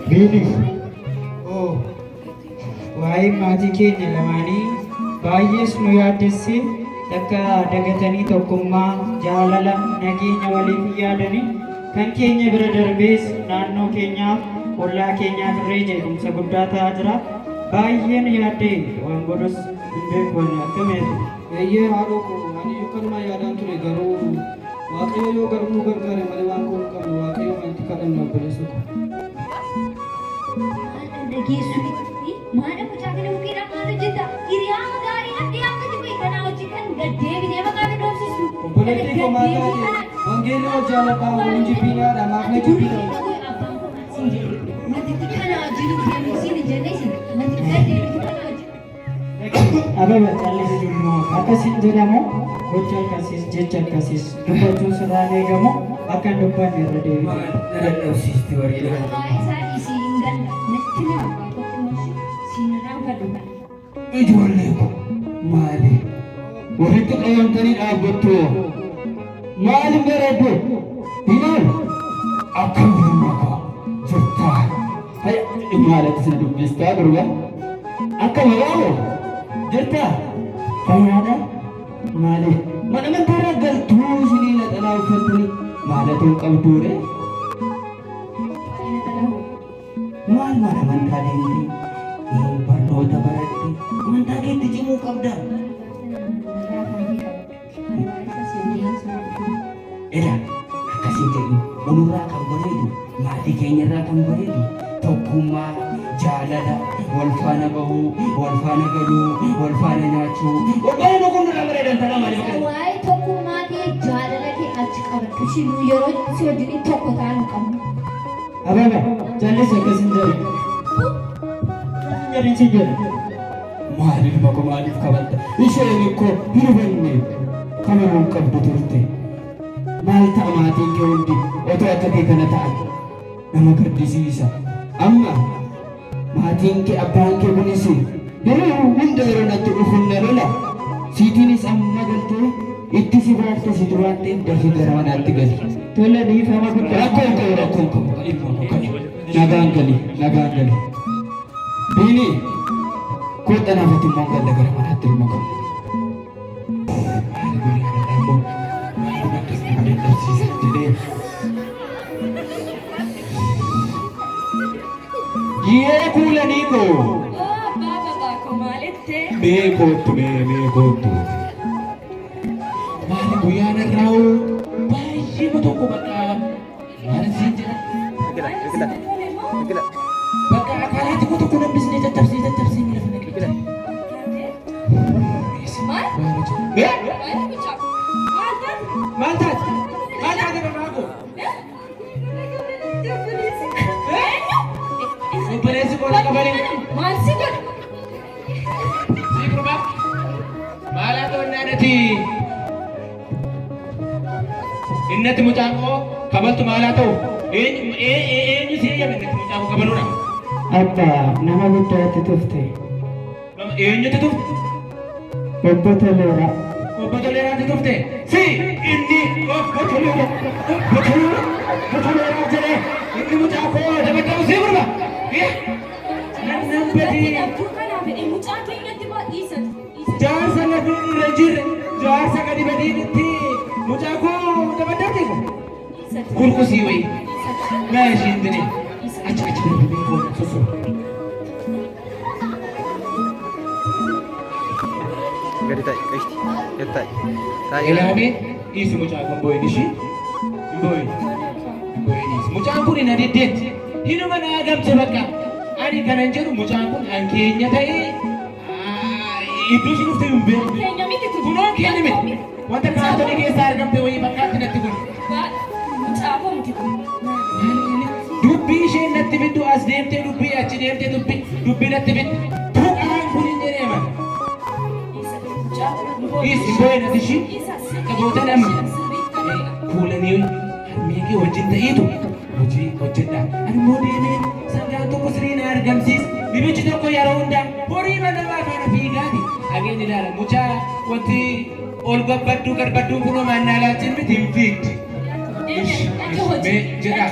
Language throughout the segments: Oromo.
Bilis. Oh, waa'ee maatii keenya lamaanii baay'ees nu yaaddesse akka dagatanii tokkummaa jaalala nageenya waliif yaadanii kan keenya bira darbees naannoo keenyaaf ollaa keenyaaf irree jeequmsa guddaa ta'aa jira. Baay'een yaaddee waan godhus hin beekne akkameetu. Eeyyee haadhoo koo ani yookaan yaadaan ture garuu waaqayyo yoo garuu gargaare malee waan kun qabnu waaqayyo wanti kadhannu obboleessa ko. Geessuutti maana mucaa kana bukeedhaan maal hojjeta? Hiriyaa magaalii adii akka jiru kanaa hojii kan gaddeebinee maqaan dhoofsisu. Obboleettii koo maal taate? Wangeelli hojii alaabaa waliin jibbiinaadha maaf na jibbiidha? Ababa caallis immoo akkasiin jedhamu gocha akkasiis jecha akkasiis dubbachuun sirraan eegamu akka hin dubbanne irra deebi'u. Dadhabsiisti warri ijoollee ko maali? Walitti qabamtanii dhaabbattu maali bareeddu? Himaal akka biruma koo jirtaa maalatti sin dubbistaa durba akka maraamo jirtaa fayyaadha maali? Mana mantaarraa galtuu isinii naxalaa uffattanii maalatuun qabduure? Maal mana amantaa deemtee barnoota baratte amantaa keetti cimuu qabda. Ela akkasii jedhu onurraa kan bareedu maatii keenyarraa kan bareedu tokkummaa jaalala wal faana bahuu wal faana galuu wal faana nyaachuu wal kun irraa bareedan ta'a maaliif kan waa'ee tokkummaa kee jaalala kee achi qabatu shinu yeroo si wajjin tokko ta'an qabnu. Ababa caallis akkasiin jedhu. Jariin si jedhu. Maaliif mako maaliif kabatta? Isheen koo hin hubanne kamanuun qabdu turte. Maal ta'a maatiin kee hundi otoo akka kee kana ta'an nama gaddisiisa. Amma maatiin kee abbaan kee kunis yeroo hunda yeroo natti dhufuun na lola. Siitiinis amma galtee itti si baatte si duraattee dafii gara manaatti gali. Tola dhiifama guddaa. Rakkoon qabu nagaan gali nagaan gali. Biini kootta naafatti immoo galla gara manaatti ilma qabu. Yee kuulanii koo. Mee kootu mee kootu. Maali guyyaan irraa baay'ee tokko bakka maal siin jedha. Bakka akaraatti koo tokko nambisnee caccabsee lafa naqee. Maal taate? Maal taate barraa koo? Obboleessi koo laqa baree. Maal si godha? Sii gurbaa maal haa ta'u naannatti? Innatti mucaan koo kabaltu maal haa ta'u? Eenyu si eeyyame innatti mucaan koo kabaluudha? Abba nama guddaatti tufte. Eenyutti tufte? Obbo Toleeraa. Obbo Toleeraatti tufte? Si inni Obbo Toleeraa jedhee inni mucaa koo dabatamu sii gurba? Nan badii jaarsa lafi irra jirre jaarsa gadi badiinitti mucaa koo dabatamu gurgusii wayi naa ishiin dine achi darbee koo soso. Gadi ta'i, qashti, gadi ta'i. Ilaamee dhiisi mucaa kun boo'in ishii boo'in dhiisi. Mucaan kun hin adeddeetti hinuma naa gamte bakka ani kanan jedhu mucaan kun an keenya ta'ee iddoo isheen dhufte hin beeku. Keenya miti kun. Kunoo keenya miti. Wanta kaartoonii keessaa argamte wayii fakkaatti natti kun. Mucaa koo miti kun. Duuba dubbii isheen natti fiddu as deemtee dubbii achi deemtee dubbii natti fiddu tuqaan kun hin jedheeman. Isi boyna dishi akka gootan amma fuulanii harmeekee wajjin ta'iitu hojii hojjedha. Ani immoo deemee sangaan tokko sirrii na argamsiis dibichi tokko yeroo hundaa horii namaa faana fiigaati. Dhageen ilaala mucaa wanti ol gabbaddu garbadduun kunoo maannaa laaltiin miti hin fiigdi. Jedha.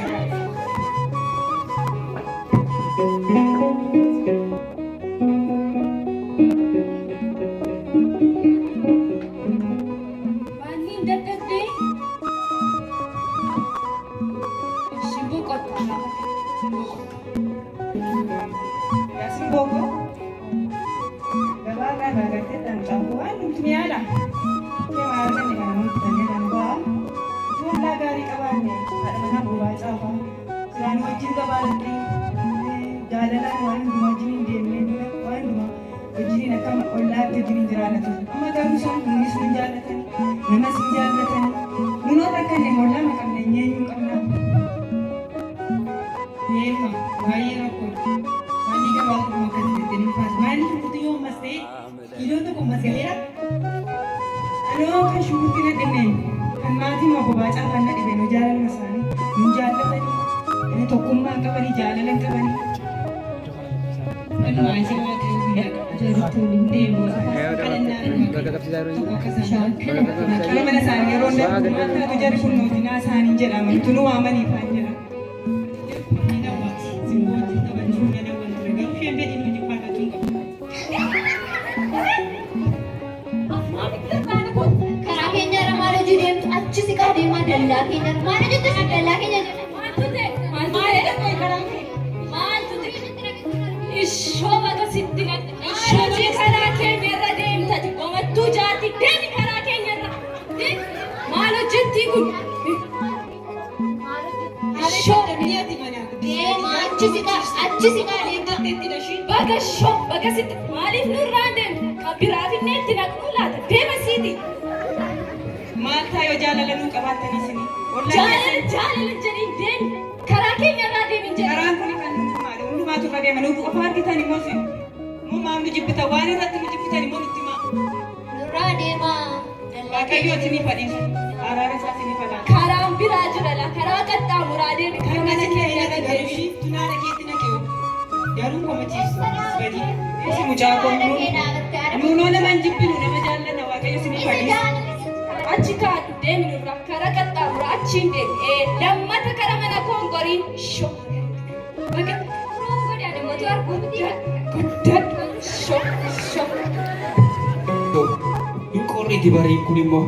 Dibariin kun immoo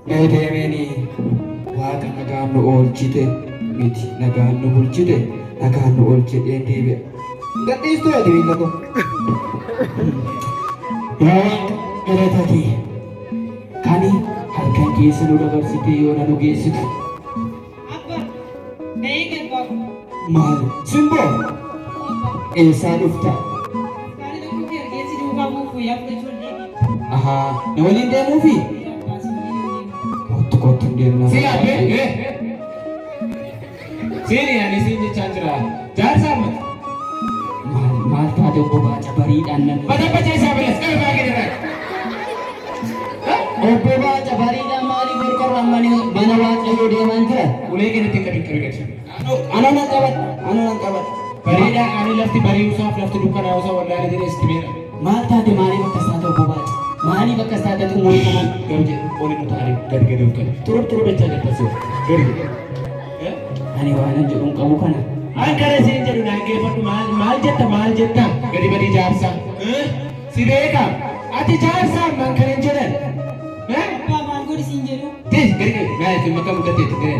deemeni waaqa nagaan nu oolchite miti nagaan nu bulchite nagaan nu oolchite deebi'a. Gadhiistuu ati miila koo. Yaa waaqa galatati kani halkan keessa nu dabarsite yoo na nu geessitu. Maali? Simboo? Eessaa dhufta? Aha, na waliin deemuufi? Kottu deemnaa. Si yaadde? Siini ani siin jechaa jira. Jaarsaa mata. Maal taate obbo Baaca bariidhaan nan. Bata bacheessaa bilas qabe baay'ee dirraa. Obbo Baaca bariidhaan maaliif qorqorraan mana waaqayyoo deemaan jira? Ulee kennitti qabi. Ana nan qabat. Bariidhaan ani lafti bari'uusaaf lafti dukkanaa'uusaa wallaalee jedhee itti beera. Maal taate maaliif akkas taate obbo Baaca? Maaliif akkas taate umurii kana garuu jedhu oliin utaalee gadi uftan. Turu dachaa jalqabsee gadi. Ani waan jedhuun qabu kana. Ankara siin jedhu naangeeffadhu maal jetta gadi badii jaarsaa. Si beeka ati jaarsaa man kana hin jedhan. Maal godhi siin jedhu? Tis gadi maaliif makka muddateetti gadi.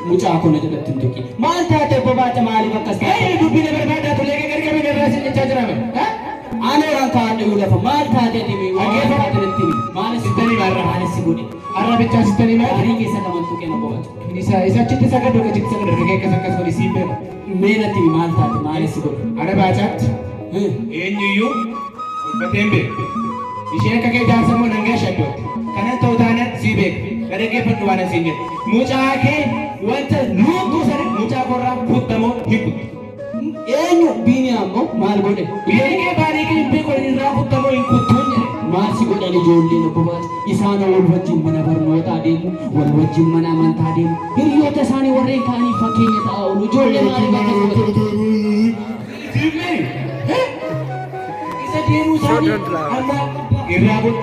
Mucaa kun jedhatti hin tuqi. Maal taate obbo Baaca maaliif akkas taate? Dubbiin barbaadaa tulee gadi qabee irraa siin jechaa jiraame. Ani orang kaadde lafa maal taate dimi waan taate natti maal sittani barra maal si godhe arra bicha sittani maal ari keessa kaman tuqe na bobaatu isa chitti sagado ka chitti sagado rege ka sakkas godhi simbe me natti maal taate maal si godhe ara baachaat eenyuyyuu batembe ishee ka kee jaarsa moo nangaa shaddooti kana ta'u taanat si beek Kada geeffadhu waan asiin jedhu. Mucaa kee wanta luutuu sana mucaa korraa futtamoo hiiku. Eenyu Biiniyaam moo maal godhe? Biyyi kee baadii kee hin beeku irraa futtamoo hin kuttuun jedhe. Maal si godhan ijoolleen obbobaati? Isaan wal wajjin mana barnootaa deemu, wal wajjin mana amantaa deemu. Hiriyoota isaanii warreen kaanii fakkeenya ta'aa oolu. Ijoollee maaliif akkas godhan? Isa deemuu isaanii amma irraa godhu.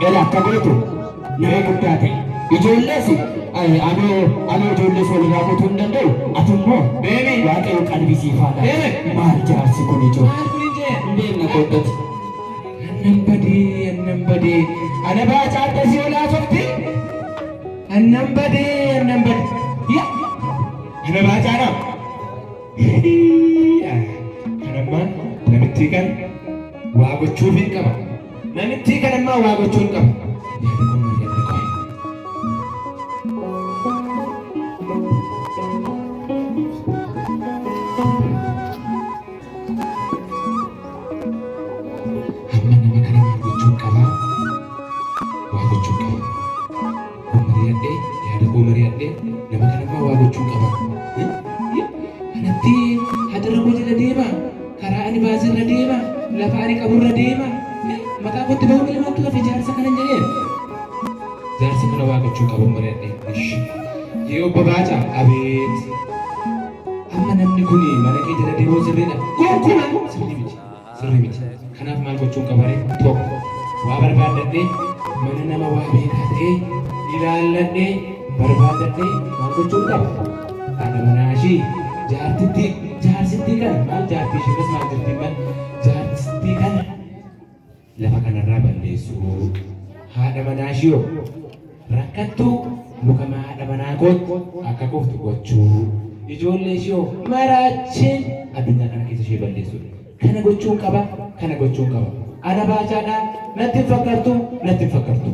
Ela akka gootu nama guddaa ta'e. Ijoollees anoo ijoollees walirraa kutuu hin danda'u. Ati immoo Waaqayyo qalbisiifaadha. Maal jaarsi kun ijoo? Deemna gooddati. Annan badee. Ana baacaa adda si olaa softi. Annan badee. Ya. Ana baacaadha. Kanammaa namitti kan waa gochuuf hin qaba. Namitti kanammaa waa gochuu hin qaba. Yaada kun maal yaadda qo'e? Amma nama kana maal gochuu qaba? Waa gochuu qaba. Kun mari'adhee yaada koo mari'adhee nama kanammaa waa gochuu qaba. Kanatti hadara koo jala deema. Karaa ani baasirra deema. Lafa ani qaburra deema. Maqaa kootti ba'uu ilmaatu lafa jaarsa kanan jedheen. Jaarsa kana waa gochuu qabu mari'adhee. Yoo obbo Baaca abeet. Amma namni kun mana kee jala deemuu sirriidha. Gonkumaa sirrii miti. Kanaaf maal gochuun qabaree tokko waa barbaadadhee mana nama waa beekaa ta'e ilaalladhee barbaadadhee maal gochuun qaba? Haadha manaa ishee jaarsittii kana maal jaartii ishees maal jirtiin maal jaarsittii kana lafa kanarraa balleessuu haadha manaa ishee rakkattuu muka haadha manaa kootti akka kuftu gochuu ijoollee ishee maraacheen addunyaa kana keessa ishee balleessuudha. Kana gochuun qaba. Ana baacaadhaa natti hin fakkaatu.